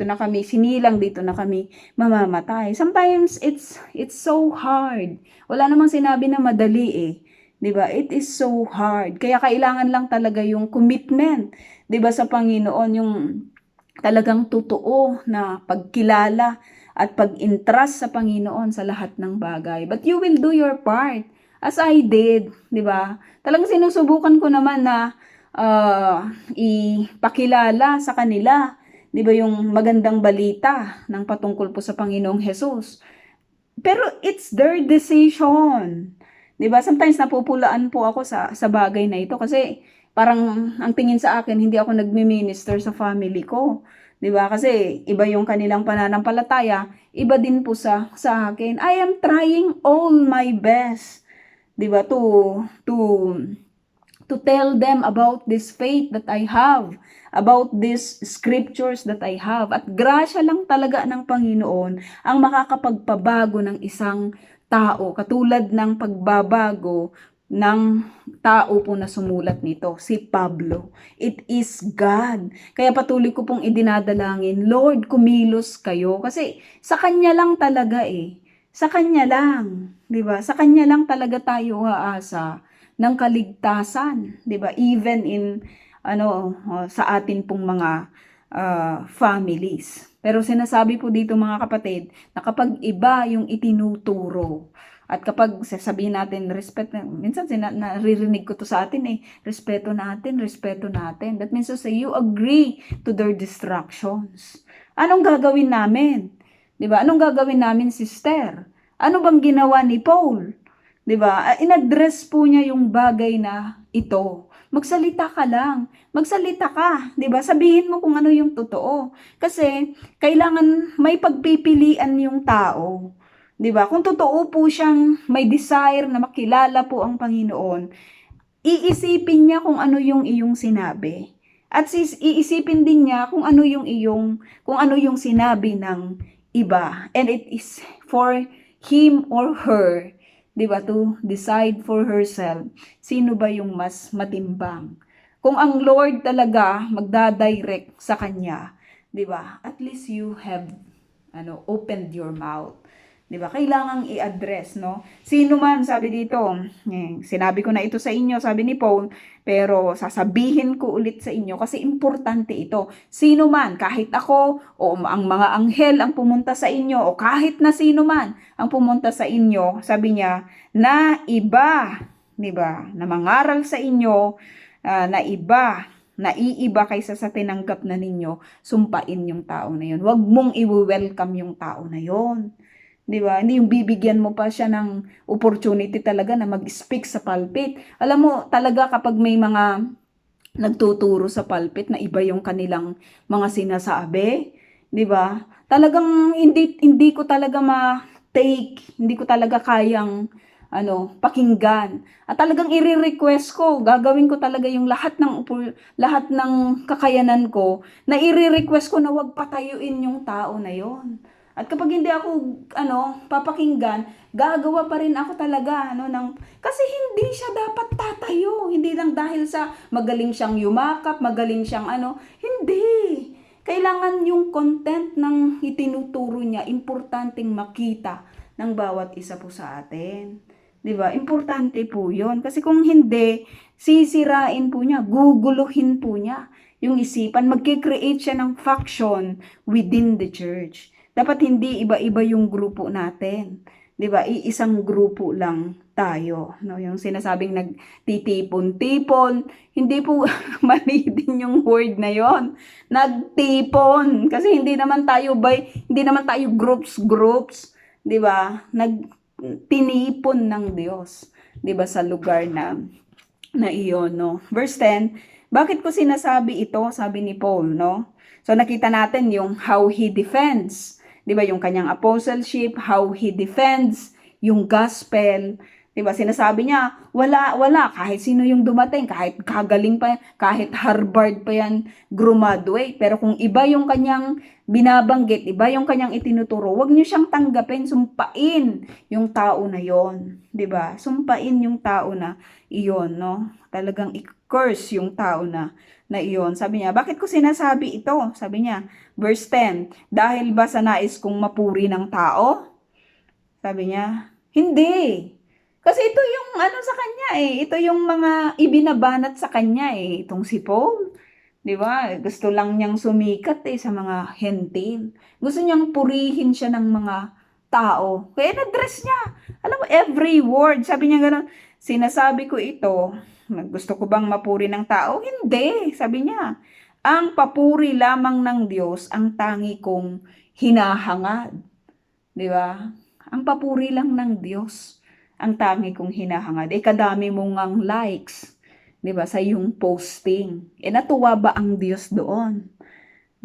na kami sinilang, dito na kami mamamatay. Sometimes it's so hard. Wala namang sinabi na madali eh. 'Di ba? It is so hard. Kaya kailangan lang talaga yung commitment, 'di ba, sa Panginoon, yung talagang totoo na pagkilala at pag-entrust sa Panginoon sa lahat ng bagay. But you will do your part as I did, 'di ba? Talagang sinusubukan ko naman na ipakilala sa kanila, 'di ba, yung magandang balita ng patungkol po sa Panginoong Hesus. Pero it's their decision. 'Di ba? Sometimes napupulaan po ako sa bagay na ito kasi parang ang tingin sa akin hindi ako nagmi-minister sa family ko. 'Di ba? Kasi iba yung kanilang pananampalataya, iba din po sa akin. I am trying all my best, 'di ba? To tell them about this faith that I have, about these scriptures that I have. At grasya lang talaga ng Panginoon ang makakapagpabago ng isang tao, katulad ng pagbabago ng tao po na sumulat nito, si Pablo. It is God. Kaya patuloy ko pong idinadalangin, Lord, kumilos kayo. Kasi sa Kanya lang talaga eh. Sa Kanya lang. 'Di ba? Sa Kanya lang talaga tayo aasa ng kaligtasan. 'Di ba? Even in sa atin pong mga families. Pero sinasabi po dito mga kapatid, na kapag iba yung itinuturo, at kapag sasabihin natin, minsan naririnig ko to sa atin eh, respeto natin. That means to say, you agree to their distractions. Anong gagawin namin? 'Di ba? Anong gagawin namin, sister? Ano bang ginawa ni Paul? 'Di ba? Inaddress po niya yung bagay na ito. Magsalita ka lang. Magsalita ka, 'di ba? Sabihin mo kung ano yung totoo. Kasi kailangan may pagpipilian yung tao. 'Di ba? Kung totoo po siyang may desire na makilala po ang Panginoon, iisipin niya kung ano yung iyong sinabi. At iisipin din niya kung ano yung sinabi ng iba. And it is for him or her, 'di ba, to decide for herself sino ba yung mas matimbang. Kung ang Lord talaga magda-direct sa kanya, 'di ba? At least you have opened your mouth. 'Di ba? Kailangang i-address, no? Sino man, sabi dito, sinabi ko na ito sa inyo, sabi ni Paul, pero sasabihin ko ulit sa inyo kasi importante ito. Sino man, kahit ako o ang mga anghel ang pumunta sa inyo o kahit na sino man ang pumunta sa inyo, sabi niya, na iba, 'di ba? Na mangaral sa inyo, na iba, naiiba kaysa sa tinanggap na ninyo, sumpain yung tao na yun. Huwag mong i-welcome yung tao na yun. 'Di ba? Hindi yung bibigyan mo pa siya ng opportunity talaga na mag-speak sa pulpit. Alam mo, talaga kapag may mga nagtuturo sa pulpit na iba yung kanilang mga sinasabi, 'di ba? Talagang hindi ko talaga ma-take, hindi ko talaga kayang pakinggan. At talagang i-request ko, gagawin ko talaga yung lahat ng kakayanan ko na i-request ko na wag patayuin yung tao na yon. At kapag hindi ako papakinggan, gagawa pa rin ako talaga kasi hindi siya dapat tatayo. Hindi lang dahil sa magaling siyang yumakap, magaling siyang hindi. Kailangan yung content ng itinuturo niya, importanteng makita ng bawat isa po sa atin. 'Di ba? Importante po 'yon. Kasi kung hindi, sisirain po niya, guguluhin po niya yung isipan, magki-create siya ng faction within the church. Dapat hindi iba-iba yung grupo natin. 'Di ba? Iisang grupo lang tayo, no? Yung sinasabing nagtitipon-tipon, hindi po mali din yung word na 'yon. Nagtipon kasi hindi naman tayo groups, 'di ba? Tinipon ng Diyos, 'di ba, sa lugar na iyon, no? Verse 10, bakit ko sinasabi ito? Sabi ni Paul, no? So nakita natin yung how he defends, 'di ba, yung kanyang apostleship, how he defends yung gospel, 'di ba? Sinasabi niya, wala kahit sino yung dumating, kahit kagaling pa, kahit Harvard pa yan graduate, pero kung iba yung kanyang binabanggit, iba yung kanyang itinuturo, wag niyo siyang tanggapin, sumpain yung tao na yon, 'di ba? Sumpain yung tao na iyon, no? Talagang i-curse yung tao na iyon. Sabi niya, bakit ko sinasabi ito? Sabi niya, verse 10, dahil ba sa nais kong mapuri ng tao? Sabi niya, hindi. Kasi ito yung ano sa kanya eh, ito yung mga ibinabanat sa kanya eh, itong si Paul. 'Di ba? Gusto lang niyang sumikat eh sa mga hentil. Gusto niyang purihin siya ng mga tao. Kaya na-dress niya. Alam mo, every word, sabi niya gano'n, sinasabi ko ito, gusto ko bang mapuri ng tao? Hindi, sabi niya. Ang papuri lamang ng Diyos ang tangi kong hinahangad. 'Di ba? Ang papuri lang ng Diyos ang tangi kong hinahangad. Kadami mong ang likes, 'di ba, sa iyong posting. Natuwa ba ang Diyos doon?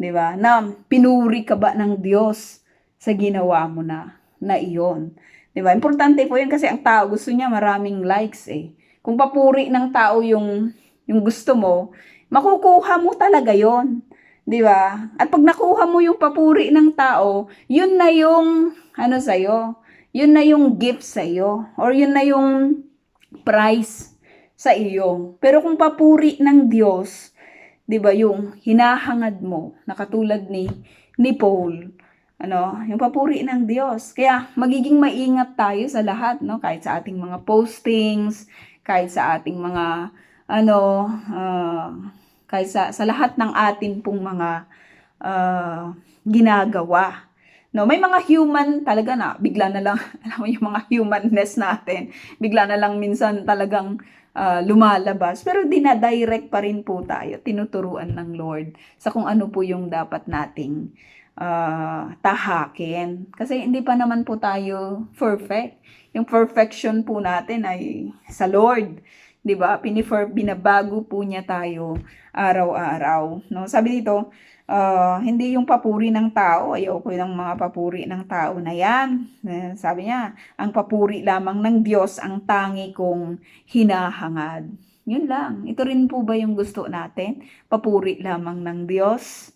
'Di ba? Na pinuri ka ba ng Diyos sa ginawa mo na iyon? 'Di ba? Importante po 'yan kasi ang tao gusto niya maraming likes eh. Kung papuri ng tao yung gusto mo, makukuha mo talaga 'yon. 'Di ba? At pag nakuha mo yung papuri ng tao, yun na yung ano sa'yo, yun na yung gift sa'yo, or yun na yung prize sa iyo. Pero kung papuri ng Diyos, 'di ba, yung hinahangad mo, na katulad ni Paul, ano, yung papuri ng Diyos. Kaya magiging maingat tayo sa lahat, no? Kahit sa ating mga postings, kahit sa ating mga ano, kahit sa lahat ng atin pong mga ginagawa. No, may mga human talaga na bigla na lang, alam mo yung mga humanness natin, bigla na lang minsan talagang lumalabas. Pero dinadirect pa rin po tayo, tinuturuan ng Lord sa kung ano po yung dapat nating tahakin. Kasi hindi pa naman po tayo perfect. Yung perfection po natin ay sa Lord. 'Di ba? Binabago po niya tayo araw-araw, no? Sabi dito, hindi yung papuri ng tao, ayoko ng mga papuri ng tao na yan. Sabi niya, ang papuri lamang ng Diyos ang tangi kong hinahangad. Yun lang. Ito rin po ba yung gusto natin? Papuri lamang ng Diyos?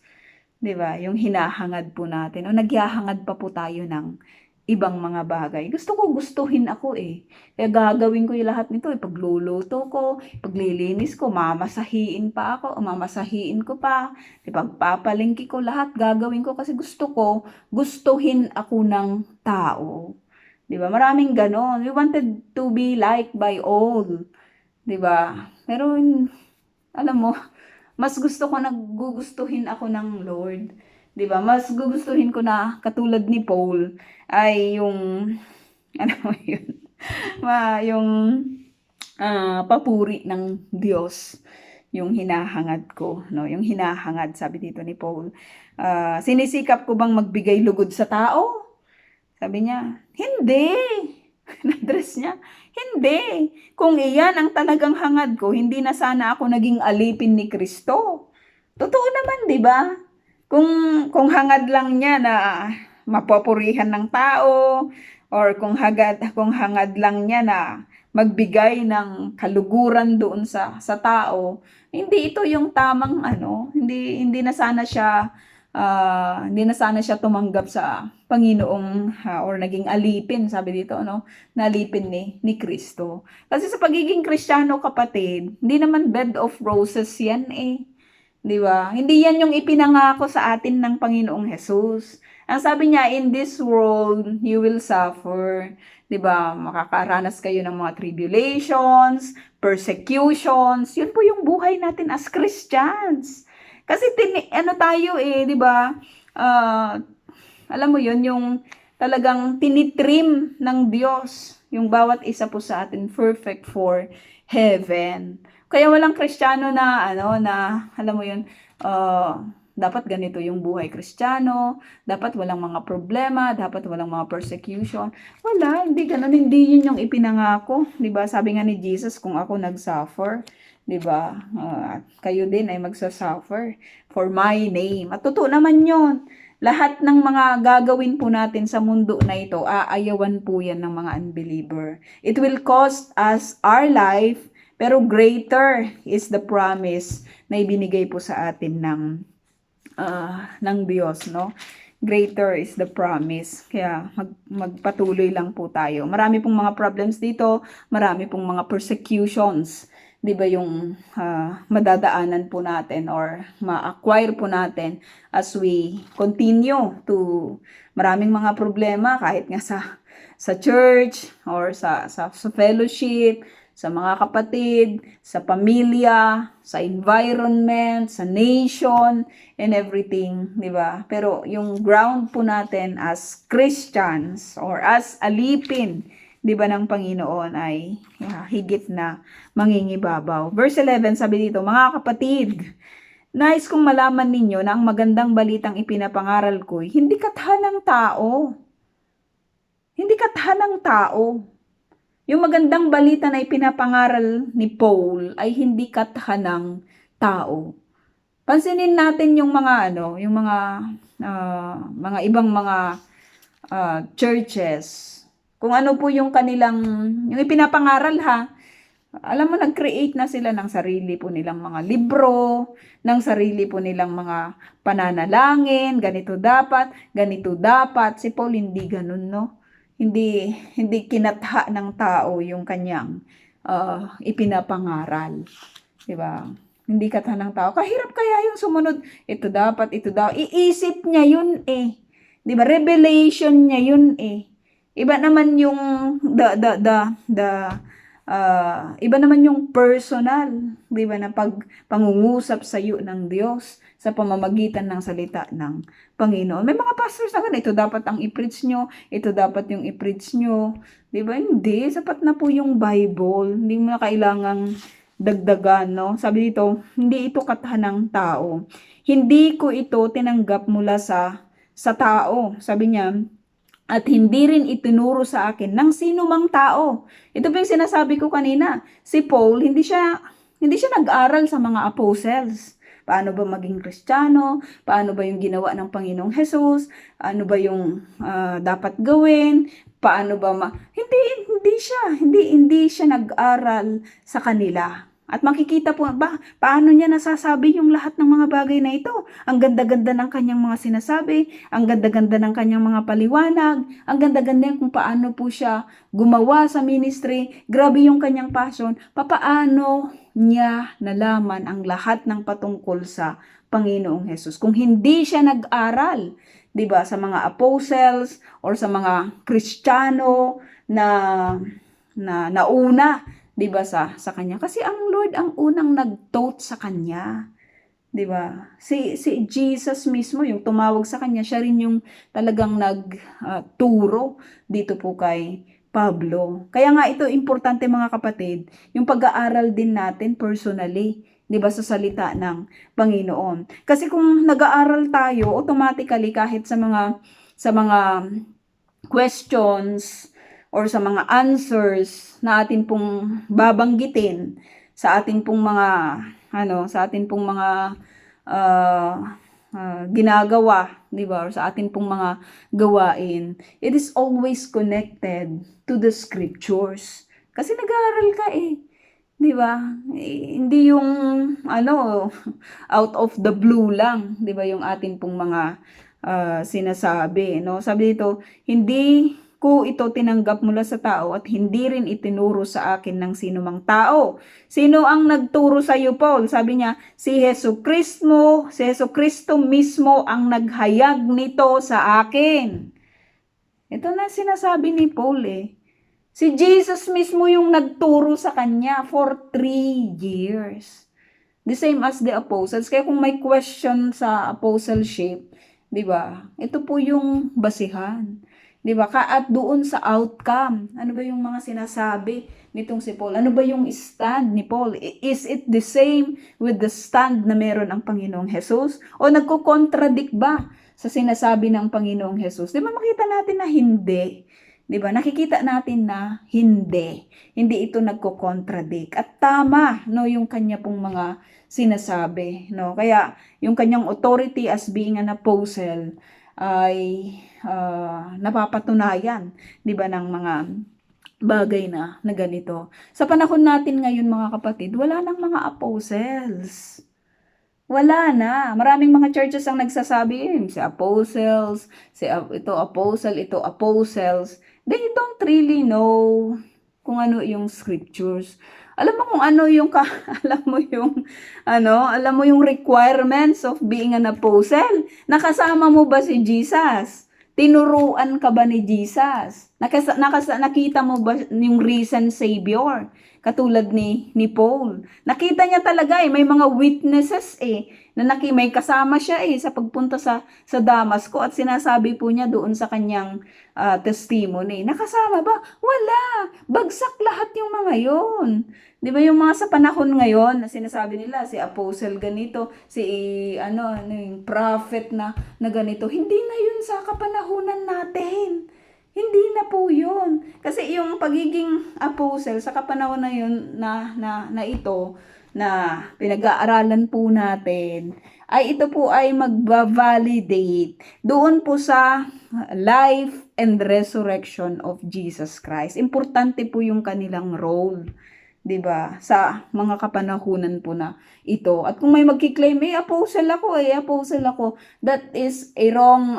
'Di ba? Yung hinahangad po natin. O nagyahangad pa po tayo ng ibang mga bagay. Gusto ko gustuhin ako eh. Kaya gagawin ko yung lahat nito eh. Pagluluto ko, paglilinis ko, mamasahiin pa ako, mamasahiin ko pa, pagpapalingki ko, lahat gagawin ko kasi gusto ko, gustuhin ako ng tao. 'Di ba? Maraming ganon. We wanted to be liked by all. 'Di ba? Pero alam mo, mas gusto ko nagugustuhin ako ng Lord. 'Di ba? Mas gugustuhin ko na katulad ni Paul ay yung ano mo yun, yung papuri ng Diyos yung hinahangad ko, no? Yung hinahangad, sabi dito ni Paul. Sinisikap ko bang magbigay lugod sa tao? Sabi niya, hindi. Na-address niya, hindi. Kung iyan ang talagang hangad ko, hindi na sana ako naging alipin ni Kristo. Totoo naman, 'di ba? Kung hangad lang niya na mapupurihan ng tao, or kung hangad lang niya na magbigay ng kaluguran doon sa tao, hindi ito yung tamang ano, hindi na sana siya tumanggap sa Panginoong or naging alipin, sabi dito, no? Nalipin ni Kristo. Kasi sa pagiging Kristiyano, kapatid, hindi naman bed of roses yan eh. 'Di ba? Hindi yan yung ipinangako sa atin ng Panginoong Hesus. Ang sabi niya, in this world, you will suffer. 'Di ba? Makakaranas kayo ng mga tribulations, persecutions. Yun po yung buhay natin as Christians. Kasi ano tayo eh, 'di ba? Ah, alam mo yun, yung talagang tinitrim ng Diyos yung bawat isa po sa atin perfect for heaven. Kaya walang Kristiyano na alam mo yun, dapat ganito yung buhay Kristiyano, dapat walang mga problema, dapat walang mga persecution. Wala, hindi ganun, hindi yun yung ipinangako, 'di ba? Sabi nga ni Jesus, kung ako nagsuffer, 'di ba? Kayo din ay magsasuffer for my name. At totoo naman 'yon. Lahat ng mga gagawin po natin sa mundo na ito, aayawan po yan ng mga unbeliever. It will cost us our life, pero greater is the promise na ibinigay po sa atin ng Diyos, no? Greater is the promise. Kaya magpatuloy lang po tayo. Marami pong mga problems dito, marami pong mga persecutions. 'Di ba yung madadaanan po natin or ma-acquire po natin as we continue to maraming mga problema kahit nga sa church or sa fellowship, sa mga kapatid, sa pamilya, sa environment, sa nation, and everything, 'di ba? Pero yung ground po natin as Christians or as alipin, 'di ba, ng Panginoon ay higit na mangingibabaw. Verse 11, sabi dito, mga kapatid, nais kong malaman ninyo na ang magandang balitang ipinapangaral ko'y hindi kathan ng tao. Hindi kathan ng tao. Yung magandang balita na ipinapangaral ni Paul ay hindi kathan ng tao. Pansinin natin yung mga yung mga ibang mga churches. Kung ano po yung kanilang, yung ipinapangaral alam mo, nag-create na sila ng sarili po nilang mga libro, ng sarili po nilang mga pananalangin, ganito dapat. Si Paul hindi ganun, no? Hindi kinatha ng tao yung kanyang ipinapangaral. Diba? Hindi katha ng tao. Kahirap kaya yung sumunod, ito dapat, ito daw. Iisip niya yun eh. Diba? Revelation niya yun eh. Iba naman yung iba naman yung personal, 'di ba, na pangungusap sa iyo ng Diyos sa pamamagitan ng salita ng Panginoon. May mga pastors na ito dapat ang i-preach nyo, ito dapat yung i-preach nyo, 'di ba? Hindi, sapat na po yung Bible. Hindi mo na kailangang dagdagan, no? Sabi dito, hindi ito kathan ng tao. Hindi ko ito tinanggap mula sa tao. Sabi niya, at hindi rin itinuro sa akin ng sino mang tao. Ito pa yung sinasabi ko kanina. Si Paul, hindi siya nag-aral sa mga apostles. Paano ba maging Kristiyano? Paano ba yung ginawa ng Panginoong Hesus? Ano ba yung dapat gawin? Paano ba hindi siya nag-aral sa kanila. At makikita po paano niya nasasabi yung lahat ng mga bagay na ito. Ang ganda-ganda ng kanyang mga sinasabi, ang ganda-ganda ng kanyang mga paliwanag, ang ganda-ganda kung paano po siya gumawa sa ministry. Grabe yung kanyang passion. Papaano niya nalaman ang lahat ng patungkol sa Panginoong Hesus kung hindi siya nag-aral, 'di ba, sa mga apostles or sa mga Kristiyano na nauna, 'di ba, sa kanya, kasi ang Lord ang unang nag-taught sa kanya, 'di ba? Si Jesus mismo yung tumawag sa kanya, siya rin yung talagang nagturo dito po kay Pablo. Kaya nga ito importante, mga kapatid, yung pag-aaral din natin personally, 'di ba, sa salita ng Panginoon. Kasi kung nag-aaral tayo, automatically kahit sa mga questions or sa mga answers na atin pong babanggitin sa atin pong mga ginagawa, 'di ba? Or sa atin pong mga gawain, it is always connected to the scriptures. Kasi nag-aaral ka eh. 'Di ba? Hindi yung out of the blue lang, 'di ba, yung atin pong mga sinasabi, no? Sabi dito, hindi ko ito tinanggap mula sa tao at hindi rin itinuro sa akin ng sinumang tao. Sino ang nagturo sa iyo, Paul? Sabi niya, si Jesucristo mismo ang naghayag nito sa akin. Ito na sinasabi ni Paul eh. Si Jesus mismo yung nagturo sa kanya for 3 years. The same as the apostles. Kaya kung may question sa apostleship, di ba? Ito po yung basihan. Di ba? At doon sa outcome, ano ba yung mga sinasabi nitong si Paul? Ano ba yung stand ni Paul? Is it the same with the stand na meron ang Panginoong Jesus? O nagko-contradict ba sa sinasabi ng Panginoong Jesus? Di ba makita natin na hindi? Di ba? Nakikita natin na hindi. Hindi ito nagko-contradict. At tama, no, yung kanya pong mga sinasabi, no? Kaya yung kanyang authority as being an apostle ay napapatunayan, 'di ba, ng mga bagay na ganito. Sa panahon natin ngayon, mga kapatid, wala nang mga apostles. Wala na. Maraming mga churches ang nagsasabi, si apostles, ito apostle, ito apostles. They don't really know kung ano yung scriptures. Alam mo kung ano yung alam mo yung requirements of being an apostle? Nakasama mo ba si Jesus? Tinuruan ka ba ni Jesus? Nakita mo ba yung risen Savior? Katulad ni Paul. Nakita niya talaga may mga witnesses na may kasama siya sa pagpunta sa Damasco at sinasabi po niya doon sa kanyang testimony. Nakasama ba? Wala. Bagsak lahat yung mga yon. Di ba yung mga sa panahon ngayon na sinasabi nila si apostle ganito, si yung prophet na ganito. Hindi na yun sa kapanahunan natin. Hindi na po yun. Kasi yung pagiging apostle sa kapanahon na yun na ito na pinag-aaralan po natin ay ito po ay magba-validate doon po sa life and resurrection of Jesus Christ. Importante po yung kanilang role, 'di ba? Sa mga kapanahunan po na ito. At kung may magki-claim, apostle ako, that is a wrong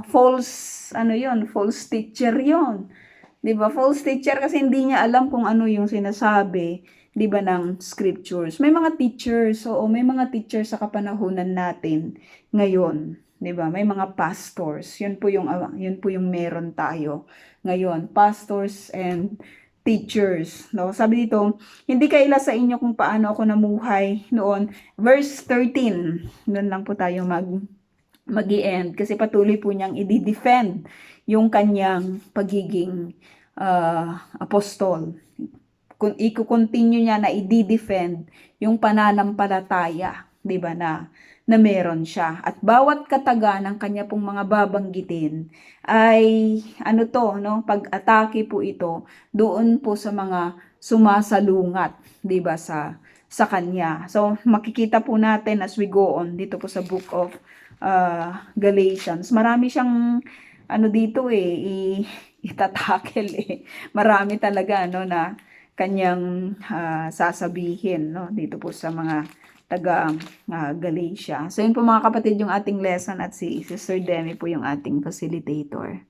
false false teacher 'yon. 'Di ba? False teacher kasi hindi niya alam kung ano yung sinasabi, 'di ba, ng scriptures. May mga teachers, may mga teachers sa kapanahunan natin ngayon, 'di ba? May mga pastors. Yun po yung meron tayo ngayon, pastors and teachers, no? Sabi dito, hindi kaila sa inyo kung paano ako namuhay noon. Verse 13. Doon lang po tayo mag-i-end kasi patuloy po niyang i-defend yung kanyang pagiging apostol. Kung i-continue niya na i-defend yung pananampalataya, 'di ba, na meron siya. At bawat kataga ng kanya pong mga babanggitin ay pag-atake po ito doon po sa mga sumasalungat, 'di ba, sa kanya. So makikita po natin as we go on dito po sa book of Galatians. Marami siyang dito itatakel Marami talaga na kanyang sasabihin dito po sa mga taga Galatia. So yun po mga kapatid yung ating lesson at si Sister Demi po yung ating facilitator.